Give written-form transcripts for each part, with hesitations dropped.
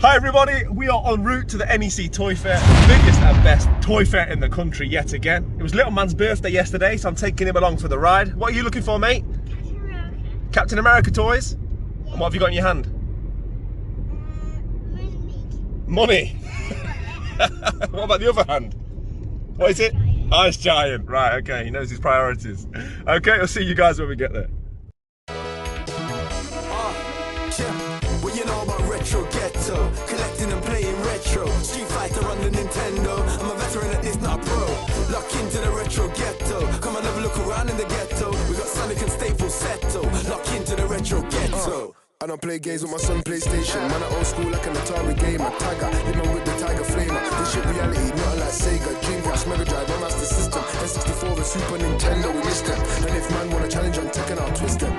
Hi everybody, we are en route to the NEC Toy Fair, the biggest and best toy fair in the country yet again. It was little man's birthday yesterday, so I'm taking him along for the ride. What are you looking for, mate? Captain America. Captain America toys? Yeah. And what have you got in your hand? Money. Money? What about the other hand? What is it? Ice Giant. Right, okay, he knows his priorities. Okay, I'll see you guys when we get there. What you know about retro ghetto? Collecting and playing retro. Street Fighter on the Nintendo. I'm a veteran at this, not a pro. Lock into the retro ghetto. Come and have a look around in the ghetto. We got Sonic and Staples Seto. Lock into the retro ghetto. I don't play games with my son PlayStation. Man, I old school like an Atari gamer. Tiger, living with the Tiger Flamer. This shit reality, not like Sega, Dreamcast, Mega Drive, or Master System. N64 and Super Nintendo, we missed them. And if man wanna challenge on Tekken, I'll twist them.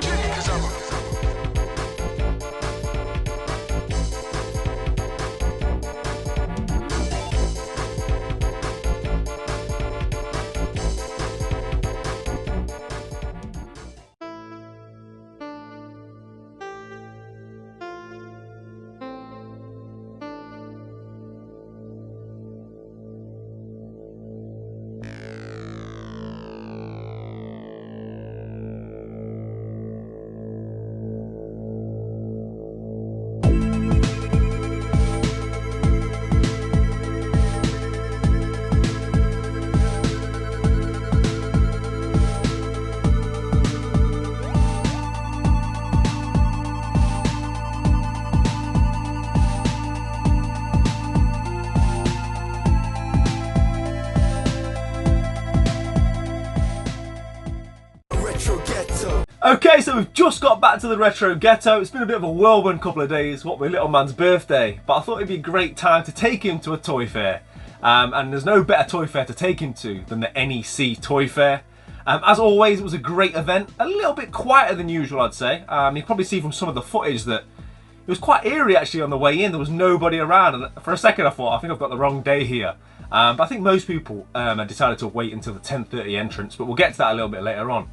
Okay, so we've just got back to the Retro Ghetto. It's been a bit of a whirlwind couple of days, what with little man's birthday, but I thought it'd be a great time to take him to a toy fair. And there's no better toy fair to take him to than the NEC Toy Fair. As always, it was a great event, a little bit quieter than usual, I'd say. You can probably see from some of the footage that it was quite eerie actually on the way in. There was nobody around, and for a second I thought, I think I've got the wrong day here. But I think most people had decided to wait until the 10:30 entrance, but we'll get to that a little bit later on.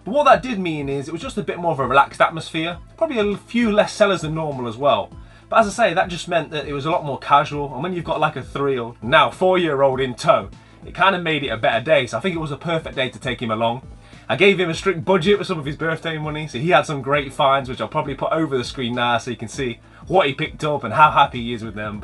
But what that did mean is it was just a bit more of a relaxed atmosphere, probably a few less sellers than normal as well. But as I say, that just meant that it was a lot more casual, and when you've got like a 3 or now 4-year-old in tow, it kind of made it a better day, so I think it was a perfect day to take him along. I gave him a strict budget with some of his birthday money, so he had some great finds, which I'll probably put over the screen now so you can see what he picked up and how happy he is with them.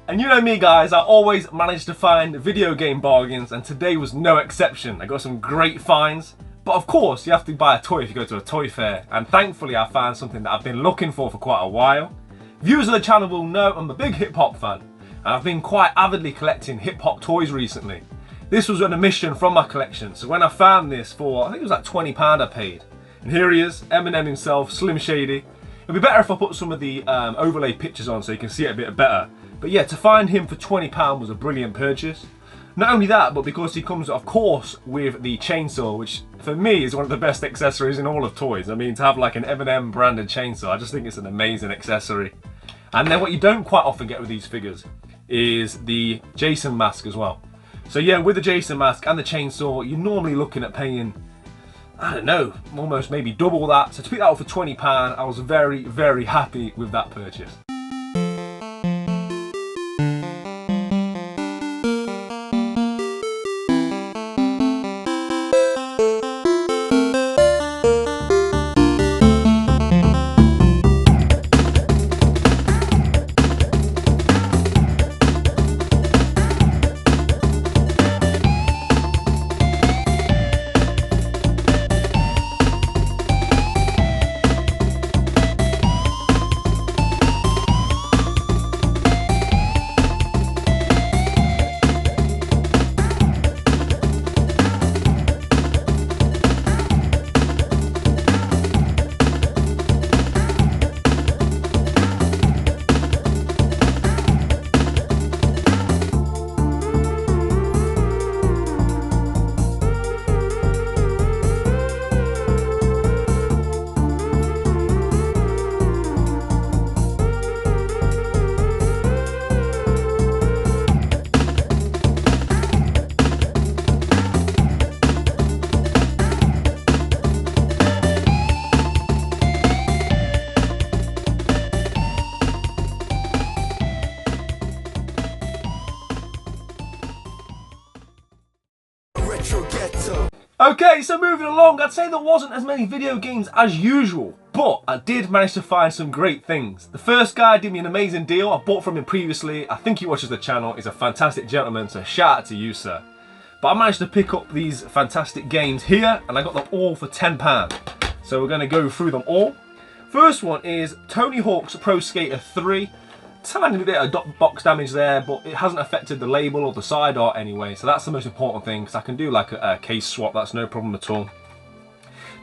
And you know me guys, I always manage to find video game bargains, and today was no exception. I got some great finds. But of course, you have to buy a toy if you go to a toy fair, and thankfully I found something that I've been looking for quite a while. Viewers of the channel will know I'm a big hip-hop fan, and I've been quite avidly collecting hip-hop toys recently. This was an omission from my collection, so when I found this for, I think it was like £20 I paid. And here he is, Eminem himself, Slim Shady. It'd be better if I put some of the overlay pictures on so you can see it a bit better. But yeah, to find him for £20 was a brilliant purchase. Not only that, but because he comes, of course, with the chainsaw, which for me is one of the best accessories in all of toys. I mean, to have like an M&M branded chainsaw, I just think it's an amazing accessory. And then what you don't quite often get with these figures is the Jason mask as well. So yeah, with the Jason mask and the chainsaw, you're normally looking at paying, I don't know, almost maybe double that. So to pick that up for £20, I was very, very happy with that purchase. Okay, so moving along, I'd say there wasn't as many video games as usual, but I did manage to find some great things. The first guy did me an amazing deal. I bought from him previously. I think he watches the channel. He's a fantastic gentleman, so shout out to you, sir. But I managed to pick up these fantastic games here, and I got them all for £10. So we're going to go through them all. First one is Tony Hawk's Pro Skater 3. Tiny bit of box damage there, but it hasn't affected the label or the side art anyway, so that's the most important thing, because I can do like a case swap, that's no problem at all.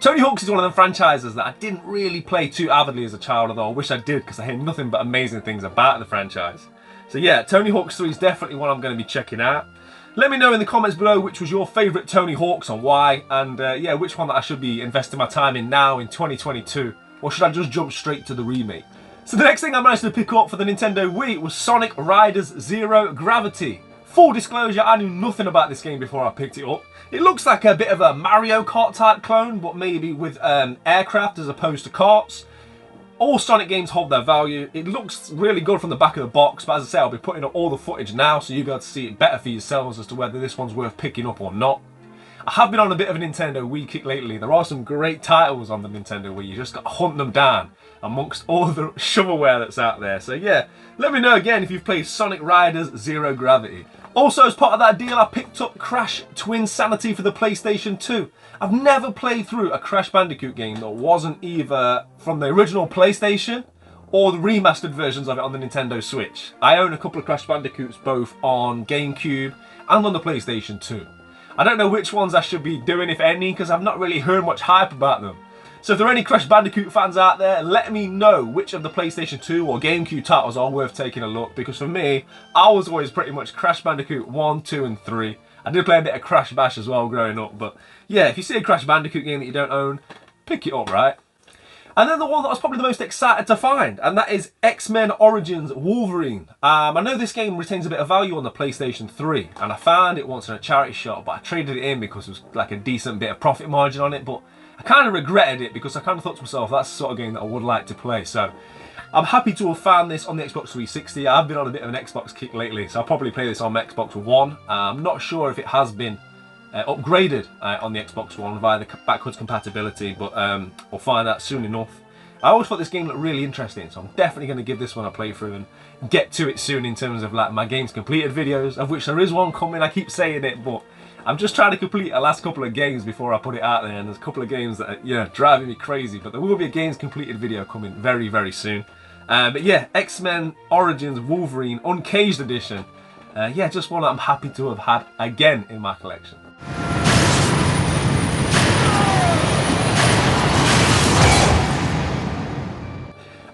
Tony Hawk's is one of them franchises that I didn't really play too avidly as a child, although I wish I did, because I hear nothing but amazing things about the franchise. So yeah, Tony Hawk's 3 is definitely one I'm going to be checking out. Let me know in the comments below which was your favourite Tony Hawk's and why, and yeah, which one that I should be investing my time in now in 2022, or should I just jump straight to the remake? So the next thing I managed to pick up for the Nintendo Wii was Sonic Riders Zero Gravity. Full disclosure, I knew nothing about this game before I picked it up. It looks like a bit of a Mario Kart type clone, but maybe with aircraft as opposed to karts. All Sonic games hold their value. It looks really good from the back of the box, but as I say, I'll be putting up all the footage now so you'll be able to see it better for yourselves as to whether this one's worth picking up or not. I have been on a bit of a Nintendo Wii kick lately. There are some great titles on the Nintendo Wii. You just got to hunt them down amongst all the shovelware that's out there. So yeah, let me know again if you've played Sonic Riders Zero Gravity. Also, as part of that deal, I picked up Crash Twin Sanity for the PlayStation 2. I've never played through a Crash Bandicoot game that wasn't either from the original PlayStation or the remastered versions of it on the Nintendo Switch. I own a couple of Crash Bandicoots both on GameCube and on the PlayStation 2. I don't know which ones I should be doing, if any, because I've not really heard much hype about them. So if there are any Crash Bandicoot fans out there, let me know which of the PlayStation 2 or GameCube titles are worth taking a look, because for me, I was always pretty much Crash Bandicoot 1, 2 and 3. I did play a bit of Crash Bash as well growing up, but yeah, if you see a Crash Bandicoot game that you don't own, pick it up, right? And then the one that I was probably the most excited to find, and that is X-Men Origins Wolverine. I know this game retains a bit of value on the PlayStation 3, and I found it once in a charity shop, but I traded it in because it was like a decent bit of profit margin on it, but I kind of regretted it because I kind of thought to myself, that's the sort of game that I would like to play. So I'm happy to have found this on the Xbox 360. I've been on a bit of an Xbox kick lately, so I'll probably play this on my Xbox One. I'm not sure if it has been upgraded on the Xbox One via the backwards compatibility, but we'll find out soon enough. I always thought this game looked really interesting, so I'm definitely going to give this one a playthrough and get to it soon in terms of like my games completed videos, of which there is one coming. I keep saying it, but I'm just trying to complete the last couple of games before I put it out there, and there's a couple of games that are driving me crazy, but there will be a games completed video coming very, very soon. But yeah, X-Men Origins Wolverine Uncaged Edition. Yeah, just one that I'm happy to have had again in my collection.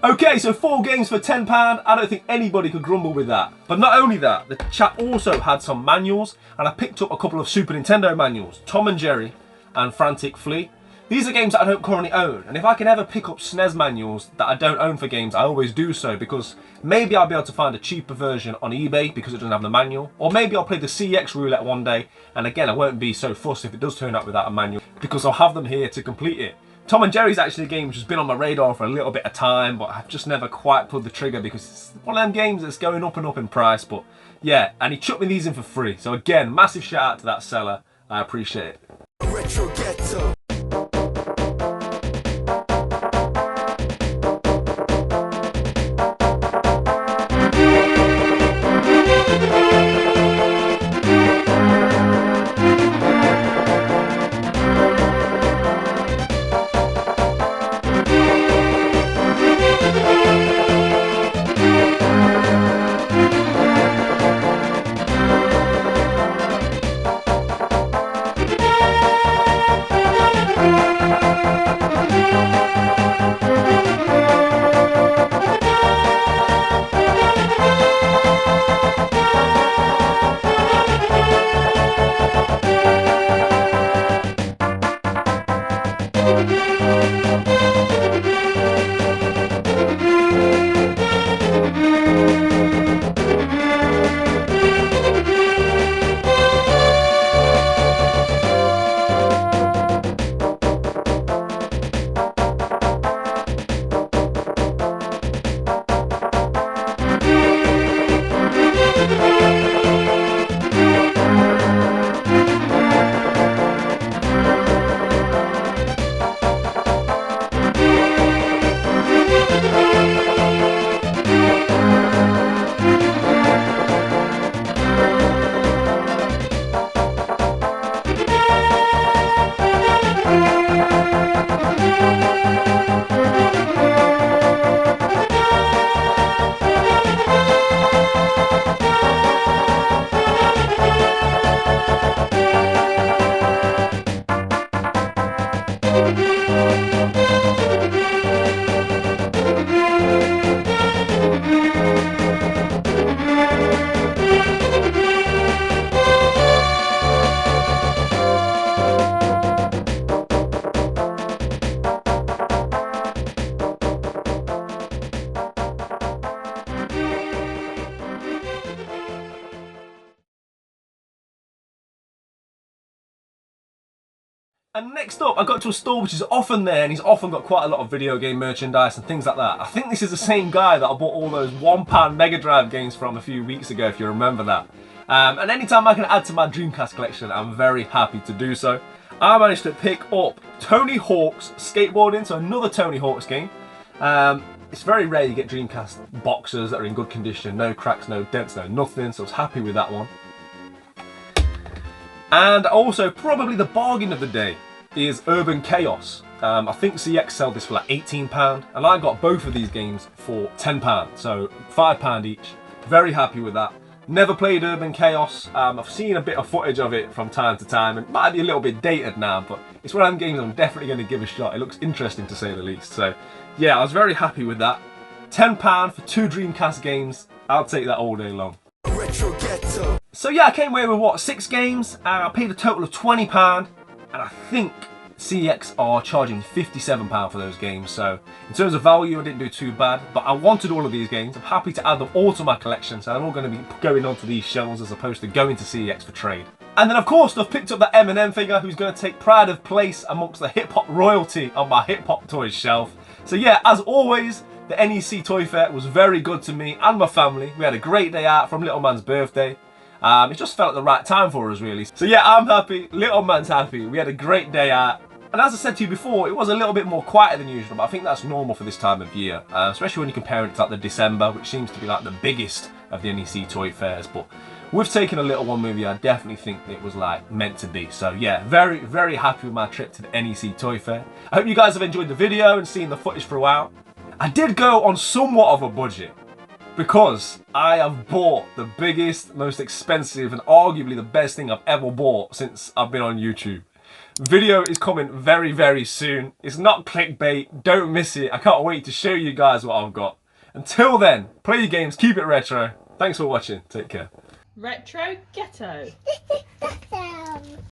Okay, so 4 games for £10. I don't think anybody could grumble with that. But not only that, the chat also had some manuals, and I picked up a couple of Super Nintendo manuals, Tom and Jerry and Frantic Flea. These are games that I don't currently own, and if I can ever pick up SNES manuals that I don't own for games, I always do so, because maybe I'll be able to find a cheaper version on eBay because it doesn't have the manual, or maybe I'll play the CX roulette one day, and again, I won't be so fussed if it does turn up without a manual, because I'll have them here to complete it. Tom and Jerry's actually a game which has been on my radar for a little bit of time, but I've just never quite pulled the trigger because it's one of them games that's going up and up in price. But yeah, and he chucked me these in for free. So again, massive shout out to that seller. I appreciate it. Retro Ghetto. And next up, I got to a store which is often there, and he's often got quite a lot of video game merchandise and things like that. I think this is the same guy that I bought all those £1 Mega Drive games from a few weeks ago, if you remember that. And anytime I can add to my Dreamcast collection, I'm very happy to do so. I managed to pick up Tony Hawk's Skateboarding, so another Tony Hawk's game. It's very rare you get Dreamcast boxes that are in good condition, no cracks, no dents, no nothing, so I was happy with that one. And also, probably the bargain of the day is Urban Chaos. I think CX sell this for like £18, and I got both of these games for £10, so £5 each. Very happy with that. Never played Urban Chaos. I've seen a bit of footage of it from time to time, and it might be a little bit dated now, but it's one of them games I'm definitely going to give a shot. It looks interesting to say the least. So yeah, I was very happy with that. £10 for 2 Dreamcast games. I'll take that all day long. So yeah, I came away with what, 6 games, and I paid a total of £20, and I think CEX are charging £57 for those games, so in terms of value I didn't do too bad, but I wanted all of these games. I'm happy to add them all to my collection, so I'm all going to be going onto these shelves as opposed to going to CEX for trade. And then of course I've picked up that Eminem figure who's going to take pride of place amongst the hip-hop royalty on my hip-hop toys shelf. So yeah, as always, the NEC Toy Fair was very good to me and my family. We had a great day out from little man's birthday. It just felt at the right time for us, really. So yeah, I'm happy, little man's happy. We had a great day out. And as I said to you before, it was a little bit more quieter than usual, but I think that's normal for this time of year, especially when you compare it to like the December, which seems to be like the biggest of the NEC Toy Fairs. But we've taken a little one movie, I definitely think it was like meant to be. So yeah, very, very happy with my trip to the NEC Toy Fair. I hope you guys have enjoyed the video and seen the footage throughout. I did go on somewhat of a budget, because I have bought the biggest, most expensive, and arguably the best thing I've ever bought since I've been on YouTube. Video is coming very, very soon. It's not clickbait, don't miss it. I can't wait to show you guys what I've got. Until then, play your games, keep it retro. Thanks for watching, take care. Retro Ghetto.